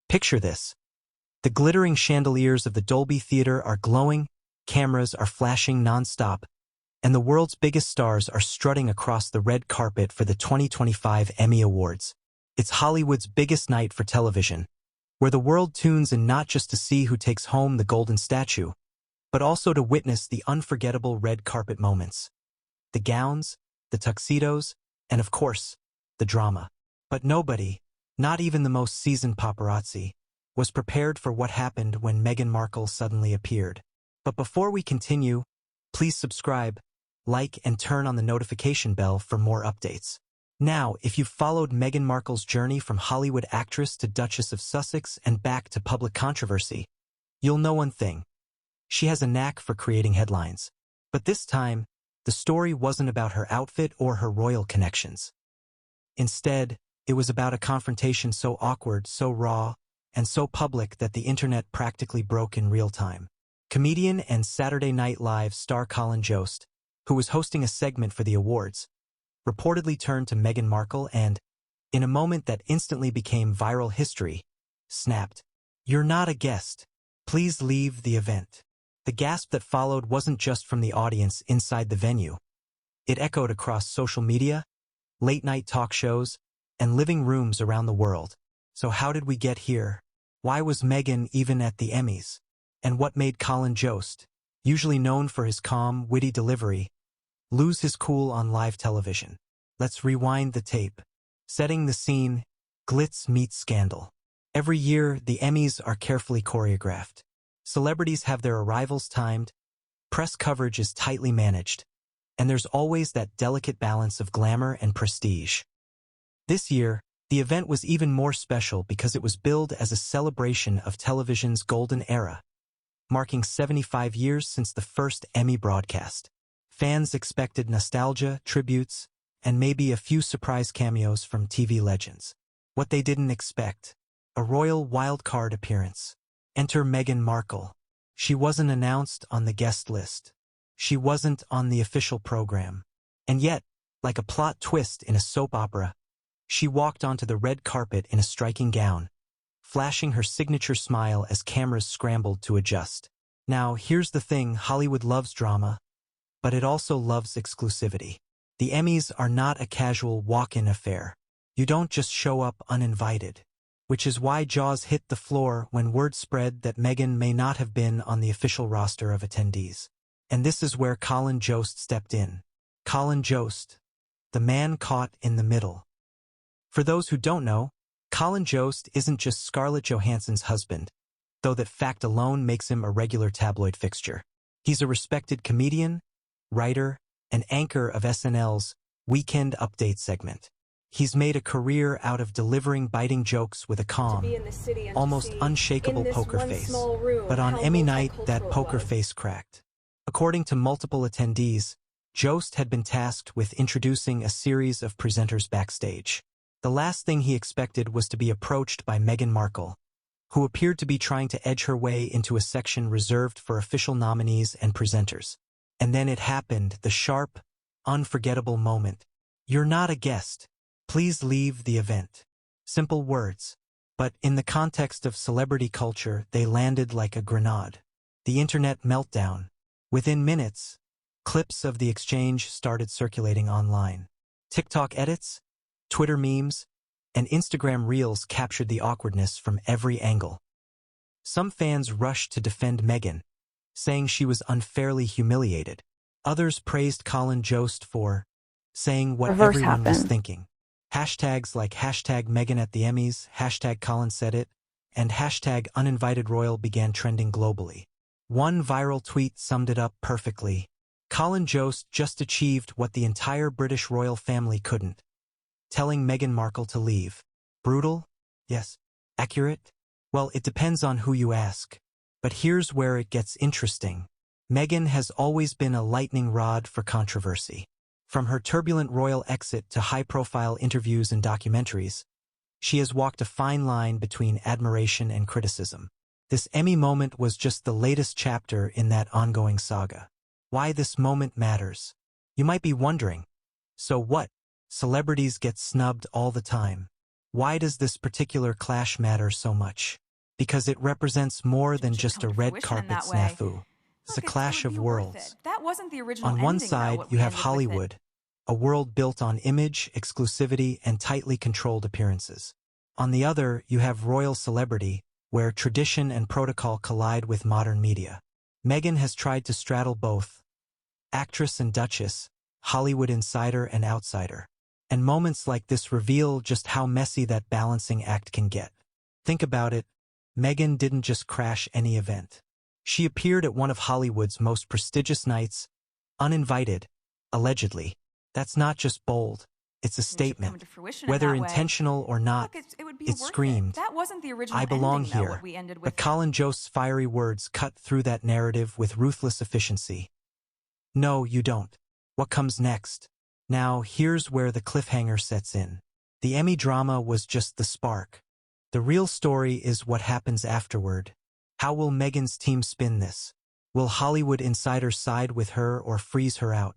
Picture this. The glittering chandeliers of the Dolby Theater are glowing, cameras are flashing non-stop, and the world's biggest stars are strutting across the red carpet for the 2025 Emmy Awards. It's Hollywood's biggest night for television, where the world tunes in not just to see who takes home the golden statue, but also to witness the unforgettable red carpet moments. The gowns, the tuxedos, and of course, the drama. But nobody, not even the most seasoned paparazzi, was prepared for what happened when Meghan Markle suddenly appeared. But before we continue, please subscribe, like, and turn on the notification bell for more updates. Now, if you've followed Meghan Markle's journey from Hollywood actress to Duchess of Sussex and back to public controversy, you'll know one thing. She has a knack for creating headlines. But this time, the story wasn't about her outfit or her royal connections. Instead, it was about a confrontation so awkward, so raw, and so public that the internet practically broke in real time. Comedian and Saturday Night Live star Colin Jost, who was hosting a segment for the awards, reportedly turned to Meghan Markle and, in a moment that instantly became viral history, snapped, "You're not a guest. Please leave the event." The gasp that followed wasn't just from the audience inside the venue. It echoed across social media, late-night talk shows, and living rooms around the world. So how did we get here? Why was Meghan even at the Emmys? And what made Colin Jost, usually known for his calm, witty delivery, lose his cool on live television? Let's rewind the tape. Setting the scene, glitz meets scandal. Every year, the Emmys are carefully choreographed. Celebrities have their arrivals timed, press coverage is tightly managed, and there's always that delicate balance of glamour and prestige. This year, the event was even more special because it was billed as a celebration of television's golden era, marking 75 years since the first Emmy broadcast. Fans expected nostalgia, tributes, and maybe a few surprise cameos from TV legends. What they didn't expect: a royal wildcard appearance. Enter Meghan Markle. She wasn't announced on the guest list. She wasn't on the official program. And yet, like a plot twist in a soap opera, she walked onto the red carpet in a striking gown, flashing her signature smile as cameras scrambled to adjust. Now, here's the thing: Hollywood loves drama, but it also loves exclusivity. The Emmys are not a casual walk-in affair. You don't just show up uninvited. Which is why jaws hit the floor when word spread that Meghan may not have been on the official roster of attendees. And this is where Colin Jost stepped in. Colin Jost, the man caught in the middle. For those who don't know, Colin Jost isn't just Scarlett Johansson's husband, though that fact alone makes him a regular tabloid fixture. He's a respected comedian, writer, and anchor of SNL's Weekend Update segment. He's made a career out of delivering biting jokes with a calm, almost unshakable poker face. But on Emmy night, that poker face cracked. According to multiple attendees, Jost had been tasked with introducing a series of presenters backstage. The last thing he expected was to be approached by Meghan Markle, who appeared to be trying to edge her way into a section reserved for official nominees and presenters. And then it happened, the sharp, unforgettable moment. "You're not a guest. Please leave the event." Simple words, but in the context of celebrity culture, they landed like a grenade. The internet meltdown. Within minutes, clips of the exchange started circulating online. TikTok edits, Twitter memes, and Instagram reels captured the awkwardness from every angle. Some fans rushed to defend Meghan, saying she was unfairly humiliated. Others praised Colin Jost for saying what everyone was thinking. Hashtags like #Meghan at the Emmys, #Colin said it, and #uninvited royal began trending globally. One viral tweet summed it up perfectly. Colin Jost just achieved what the entire British royal family couldn't: telling Meghan Markle to leave. Brutal? Yes. Accurate? Well, it depends on who you ask. But here's where it gets interesting. Meghan has always been a lightning rod for controversy. From her turbulent royal exit to high-profile interviews and documentaries, she has walked a fine line between admiration and criticism. This Emmy moment was just the latest chapter in that ongoing saga. Why this moment matters? You might be wondering, so what? Celebrities get snubbed all the time. Why does this particular clash matter so much? Because it represents more than Should just come a to red fruition in carpet that way. snafu. It's a Look, clash it would of be worth worlds. it. That wasn't the original On one ending, side, though, what you we have ended with it. Hollywood, a world built on image, exclusivity, and tightly controlled appearances. On the other, you have royal celebrity, where tradition and protocol collide with modern media. Meghan has tried to straddle both, actress and duchess, Hollywood insider and outsider. And moments like this reveal just how messy that balancing act can get. Think about it, Meghan didn't just crash any event. She appeared at one of Hollywood's most prestigious nights, uninvited, allegedly. That's not just bold, it's a It should come statement. to fruition Whether in that way. intentional or not, Look, it would be it worth screamed, it. That wasn't the original I belong ending, though, here. what we ended with But it. Colin Jost's fiery words cut through that narrative with ruthless efficiency. No, you don't. What comes next? Now, here's where the cliffhanger sets in. The Emmy drama was just the spark. The real story is what happens afterward. How will Meghan's team spin this? Will Hollywood insiders side with her or freeze her out?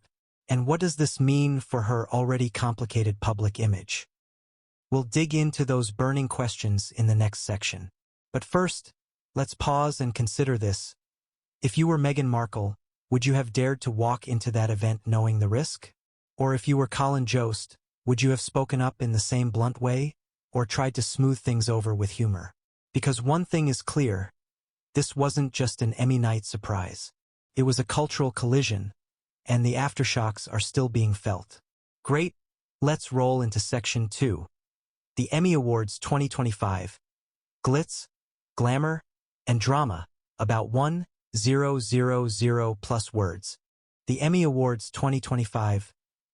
And what does this mean for her already complicated public image? We'll dig into those burning questions in the next section. But first, let's pause and consider this. If you were Meghan Markle, would you have dared to walk into that event knowing the risk? Or if you were Colin Jost, would you have spoken up in the same blunt way, or tried to smooth things over with humor? Because one thing is clear, this wasn't just an Emmy night surprise. It was a cultural collision, and the aftershocks are still being felt. Great, let's roll into Section 2. The Emmy Awards 2025. Glitz, glamour, and drama, about 1,000 plus words. The Emmy Awards 2025.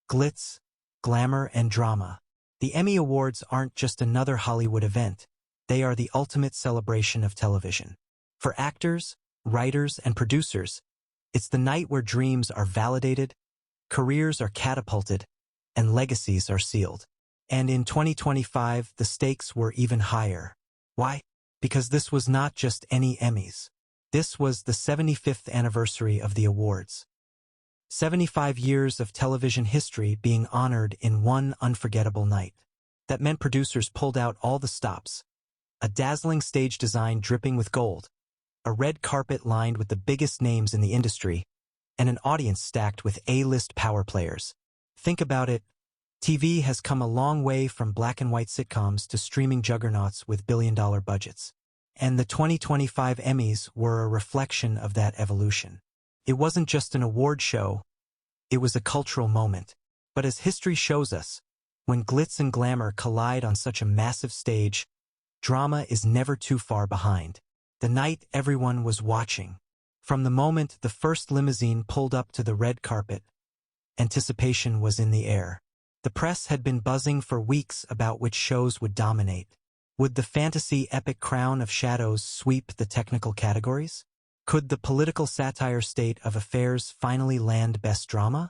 Glitz, glamour, and drama. The Emmy Awards aren't just another Hollywood event. They are the ultimate celebration of television. For actors, writers, and producers, it's the night where dreams are validated, careers are catapulted, and legacies are sealed. And in 2025, the stakes were even higher. Why? Because this was not just any Emmys. This was the 75th anniversary of the awards. 75 years of television history being honored in one unforgettable night. That meant producers pulled out all the stops. A dazzling stage design dripping with gold, a red carpet lined with the biggest names in the industry, and an audience stacked with A-list power players. Think about it. TV has come a long way from black and white sitcoms to streaming juggernauts with billion-dollar budgets. And the 2025 Emmys were a reflection of that evolution. It wasn't just an award show, it was a cultural moment. But as history shows us, when glitz and glamour collide on such a massive stage, drama is never too far behind. The night everyone was watching. From the moment the first limousine pulled up to the red carpet, anticipation was in the air. The press had been buzzing for weeks about which shows would dominate. Would the fantasy epic crown of shadows sweep the technical categories? Could the political satire state of affairs finally land best drama?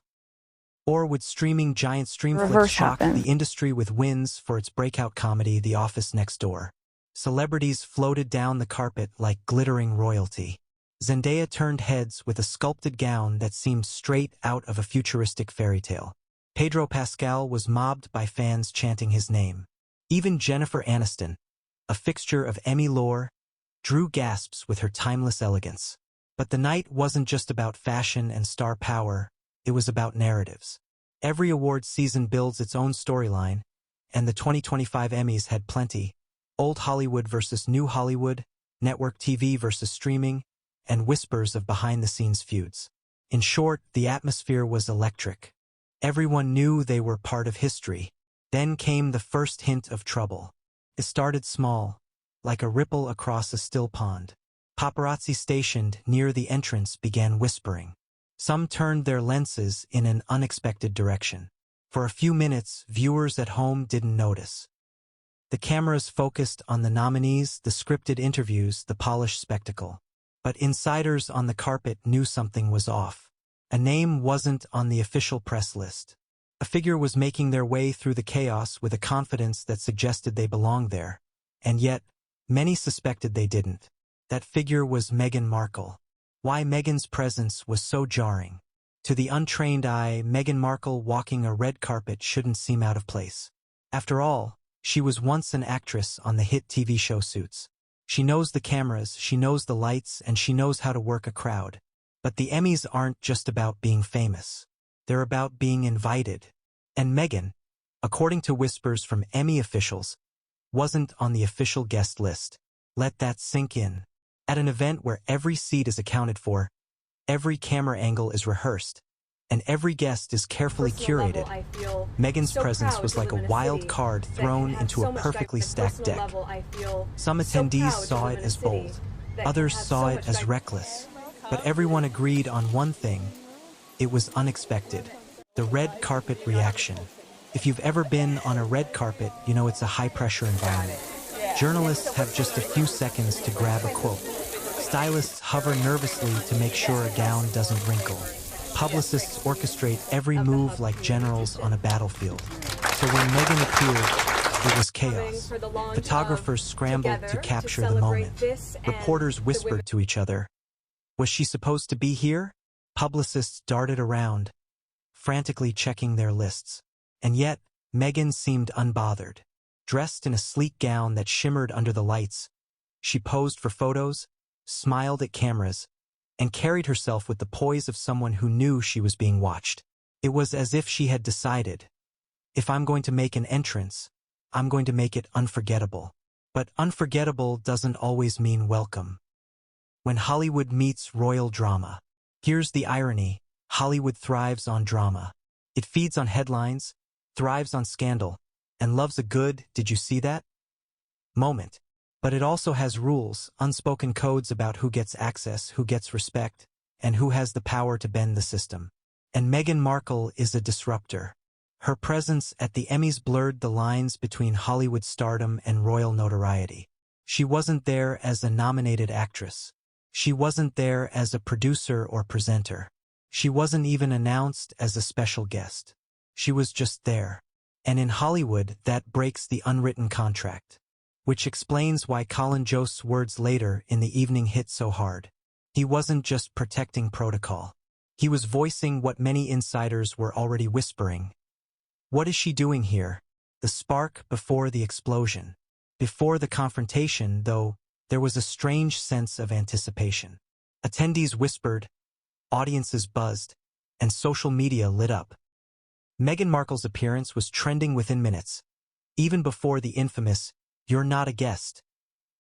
Or would streaming giant Streamflix shock the industry with wins for its breakout comedy The Office Next Door? Celebrities floated down the carpet like glittering royalty. Zendaya turned heads with a sculpted gown that seemed straight out of a futuristic fairy tale. Pedro Pascal was mobbed by fans chanting his name. Even Jennifer Aniston, a fixture of Emmy lore, drew gasps with her timeless elegance. But the night wasn't just about fashion and star power, it was about narratives. Every awards season builds its own storyline, and the 2025 Emmys had plenty. Old Hollywood versus New Hollywood, network TV versus streaming, and whispers of behind-the-scenes feuds. In short, the atmosphere was electric. Everyone knew they were part of history. Then came the first hint of trouble. It started small, like a ripple across a still pond. Paparazzi stationed near the entrance began whispering. Some turned their lenses in an unexpected direction. For a few minutes, viewers at home didn't notice. The cameras focused on the nominees, the scripted interviews, the polished spectacle. But insiders on the carpet knew something was off. A name wasn't on the official press list. A figure was making their way through the chaos with a confidence that suggested they belonged there. And yet, many suspected they didn't. That figure was Meghan Markle. Why Meghan's presence was so jarring. To the untrained eye, Meghan Markle walking a red carpet shouldn't seem out of place. After all, She was once an actress on the hit TV show Suits. She knows the cameras, she knows the lights, and she knows how to work a crowd. But the Emmys aren't just about being famous. They're about being invited. And Meghan, according to whispers from Emmy officials, wasn't on the official guest list. Let that sink in. At an event where every seat is accounted for, every camera angle is rehearsed, and every guest is carefully curated, Meghan's presence was like a wild card thrown into a perfectly stacked deck. Some attendees saw it as bold, others saw it as reckless, but everyone agreed on one thing: it was unexpected. The red carpet reaction. If you've ever been on a red carpet, you know it's a high-pressure environment. Journalists have just a few seconds to grab a quote. Stylists hover nervously to make sure a gown doesn't wrinkle. Publicists orchestrate every move like generals on a battlefield. So when Meghan appeared, it was chaos. Photographers scrambled to capture the moment. Reporters whispered to each other. Was she supposed to be here? Publicists darted around, frantically checking their lists. And yet, Meghan seemed unbothered. Dressed in a sleek gown that shimmered under the lights, she posed for photos, smiled at cameras, and carried herself with the poise of someone who knew she was being watched. It was as if she had decided, if I'm going to make an entrance, I'm going to make it unforgettable. But unforgettable doesn't always mean welcome. When Hollywood meets royal drama. Here's the irony: Hollywood thrives on drama. It feeds on headlines, thrives on scandal, and loves a good "did you see that?" moment. But it also has rules, unspoken codes about who gets access, who gets respect, and who has the power to bend the system. And Meghan Markle is a disruptor. Her presence at the Emmys blurred the lines between Hollywood stardom and royal notoriety. She wasn't there as a nominated actress. She wasn't there as a producer or presenter. She wasn't even announced as a special guest. She was just there. And in Hollywood, that breaks the unwritten contract. Which explains why Colin Jost's words later in the evening hit so hard. He wasn't just protecting protocol. He was voicing what many insiders were already whispering. What is she doing here? The spark before the explosion. Before the confrontation, though, there was a strange sense of anticipation. Attendees whispered, audiences buzzed, and social media lit up. Meghan Markle's appearance was trending within minutes, even before the infamous "you're not a guest"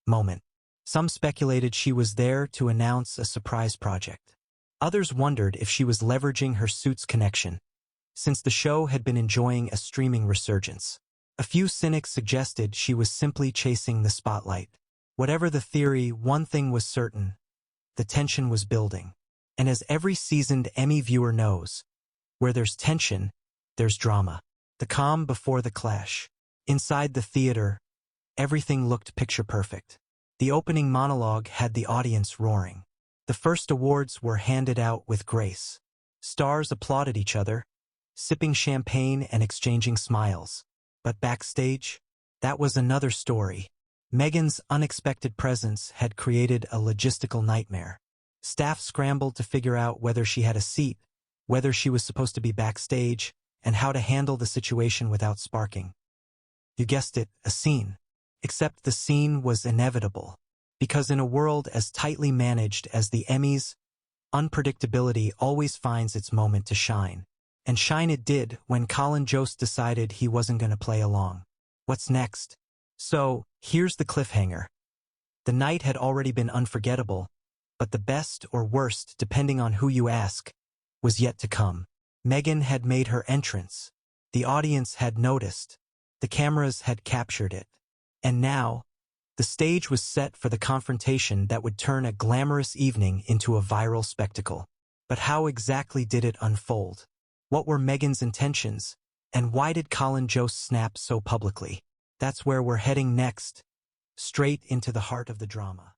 moment. Some speculated she was there to announce a surprise project. Others wondered if she was leveraging her Suits connection, since the show had been enjoying a streaming resurgence. A few cynics suggested she was simply chasing the spotlight. Whatever the theory, one thing was certain: the tension was building. And as every seasoned Emmy viewer knows, where there's tension, there's drama. The calm before the clash. Inside the theater, everything looked picture perfect. The opening monologue had the audience roaring. The first awards were handed out with grace. Stars applauded each other, sipping champagne and exchanging smiles. But backstage, that was another story. Meghan's unexpected presence had created a logistical nightmare. Staff scrambled to figure out whether she had a seat, whether she was supposed to be backstage, and how to handle the situation without sparking. You guessed it, a scene. Except the scene was inevitable. Because in a world as tightly managed as the Emmys, unpredictability always finds its moment to shine. And shine it did when Colin Jost decided he wasn't going to play along. What's next? So, here's the cliffhanger. The night had already been unforgettable, but the best or worst, depending on who you ask, was yet to come. Meghan had made her entrance. The audience had noticed. The cameras had captured it. And now, the stage was set for the confrontation that would turn a glamorous evening into a viral spectacle. But how exactly did it unfold? What were Meghan's intentions? And why did Colin Jost snap so publicly? That's where we're heading next, straight into the heart of the drama.